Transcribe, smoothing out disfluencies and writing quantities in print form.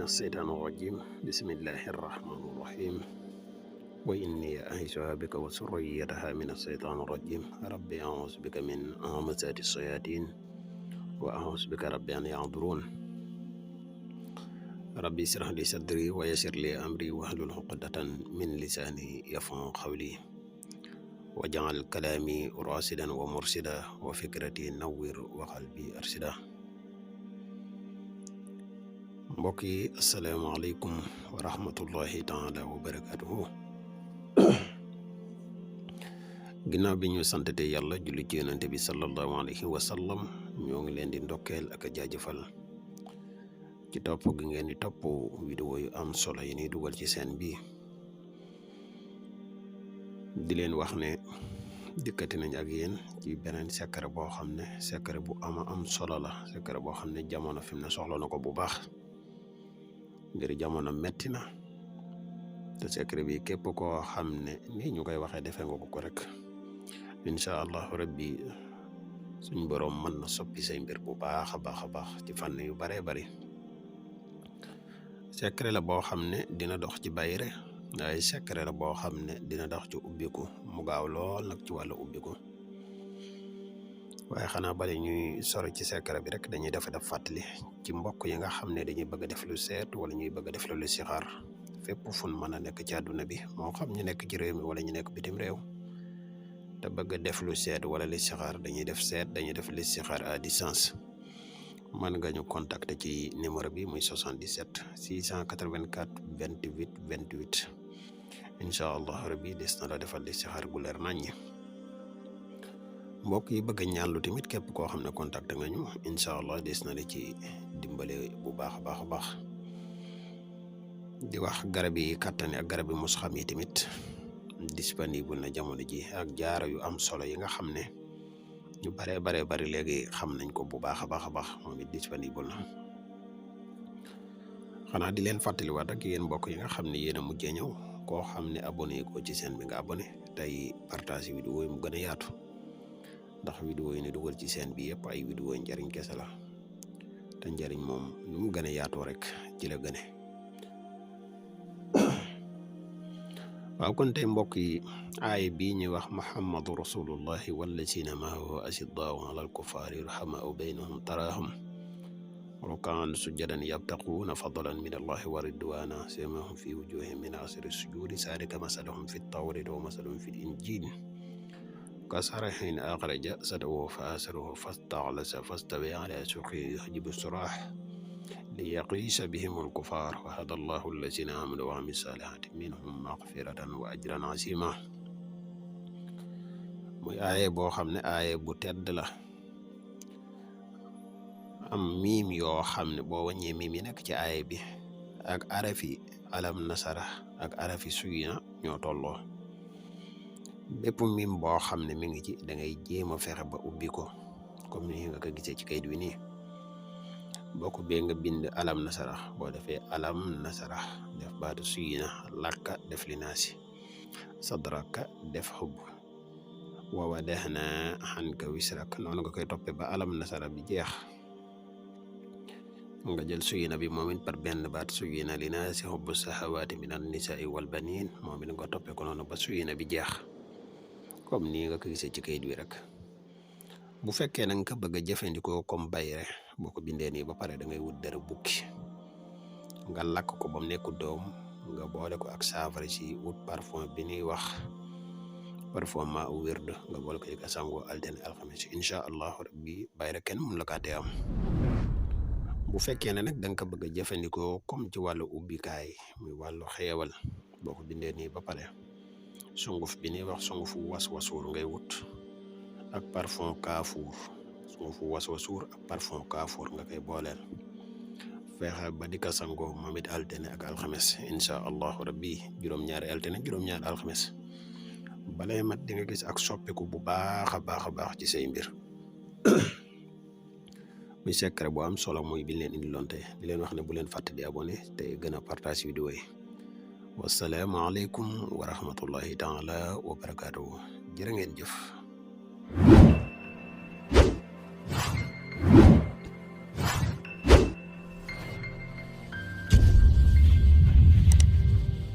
الشيطان الرجيم بسم الله الرحمن الرحيم وإني أعيذها بك وذريتها من الشيطان الرجيم ربي أعوذ بك من همزات الشياطين وأعوذ بك ربي أن يحضرون ربي اشرح لي صدري ويسر لي أمري واحلل عقدة من لساني يفقهوا قولي واجعل كلامي راشدا ومرشدا وفكرتي نور وقلبي أرشدا. mbokk yi asalaamaaleykum wa rahmatullahi taala wa barakatuhu. ginnaaw bi ñu santete yàlla julli ci yonente bi sallallahu alayhi wa sallam ñoo ngi leen di ndokkeel ak a jaajëfal ci topp gi ngeen di topp vidéo yu am solo yi ñuy dugal ci seen bi di leen wax ne dikkati nañ ak yéen ci beneen secret boo xam ne secret bu am solo la, secret boo xam ne jamono fi mu ne soxla na ko bu baax ngir jamono metti na te secret bi képp koo xam ne nii ñu koy waxee defee nga ko rek incha allahu rabbi suñ boroom mën na soppi say mbir bu baax a baax ci fànn yu baree bari. secret la boo xam ne dina dox ci bayre waaye secret la boo xam ne dina dox ci ubbiku mu gaaw lool nag ci wàllu ubbiku. waaye xanaa bale ñuy sori ci secret bi rek dañuy def fàttali ci mbokk yi nga xam ne dañuy bëgg a def lu seet wala ñuy bëgg a def lu listixaar fépp fun mën a nekk ci àdduna bi moo xam ñu nekk ci réew mi wala ñu nekk bitim réew te bëgg a def lu seet wala listixaar dañuy def seet dañuy def listixaar à distance. mën nga ñu contacter ci numéro bi muy 77 684 28 28 incha allah rabbi des na la defal listixaar gu leer naññi. mbokk yi bëgg a ñaanlu tamit képp koo xam ne contacté nga ñu incha allah des na la ci dimbale bu baax a baax di wax garab yi kàttani ak garab yi mos xam yi tamit disponible na jamono ji ak jaaro yu am solo yi nga xam ne ñu bari léegi xam nañ ko bu baax a baax moom it disponible na. xanaa di leen fàttaliwaat ak yéen mbokk yi nga xam ne yéen a mujjee ñëw koo xam ne abonné ko ci seen bi nga abonné tey partage vidéo yi mu gën a yaatu ndax vidéo yi ne dugal ci seen bi yëpp ay vidéo yi njariñ kese la te njariñ moom lu mu gën a yaatoo rek ci la gëne. waaw kon tey mbokk yi aaya bii ñuy wax muhammadu rasulullahi wallazina maahu ashiddaau alal kufaari ruhamaau baynahum taraahum rukaan sujjadan yabtaquuna fadlan min allahi wa ridwaana simahum fi wujuhihim min asari sujudi zaalika masaluhum fi tawrati wa masaluhum fi injil كسرحين أخرج سده فأسره فاستغلس فاستوى على سوقه يعجب السراح ليقيس بهم الكفار وهدى الله الذين آمنوا وعملوا الصالحات منهم مغفرة وأجرا عظيما. muy aaye boo xam ne aaye bu tedd la am miim yoo xam ne boo wàññee miim yi nekk ci aaye bi ak arafi alam nasara ak arafi suyina ñoo tolloo. bépp mim boo xam ne mi ngi ci da ngay jéem a fexe ba ubbi ko comme ni nga ko gisee ci kayit wi nii boo ko bee nga bind alam nasara boo defee alam nasara def baatu suyina lakka def linaasi sadraka def xubb wa wadahna xanka wisrak noonu nga koy toppee ba alam nasara bi jeex nga jël suyina bi moom it par benn baat suyina linaasi xubbu sahawaati min an nisaai wal baniin moom it nga toppee ko noonu ba suyina bi jeex comme nii nga ko gisee ci kayit wi rek. bu fekkee nag nga bëgg a jëfandikoo comme bayre boo ko bindee nii ba pare da ngay wut dara bukki nga lakk ko ba mu nekk doom nga boole ko ak saafara si wut parfum bi ñuy wax parfum ma wird nga boole ko ak sangoo altine alxames incha allahu rabbi bayre kenn mun la kaa tee am. bu fekkee ne nag da nga ko bëgg a jëfandikoo comme ci wàllu ubbikaay muy wàllu xeewal boo ko bindee nii ba pare sunguf bi ñuy wax sungufu waswasuur ngay wut ak parfum kaafuur sungufu waswasuur ak parfum kaafuur nga koy booleel fexe ba di ko sangoo moom it altine ak alxames incha allahu rabbi juróom-ñaari altine juróom-ñaari alxames balay mat di nga gis ak soppiku bu baax a baax ci say mbir. muy secret bu am solo muy bi leen indiloon tey di leen wax ne bu leen fàtte di abonné te gën a partage vidéo yi. wassalaamu aleykum wa rahmatullahi taala wa barakaatuhu jërë ngeen jëf.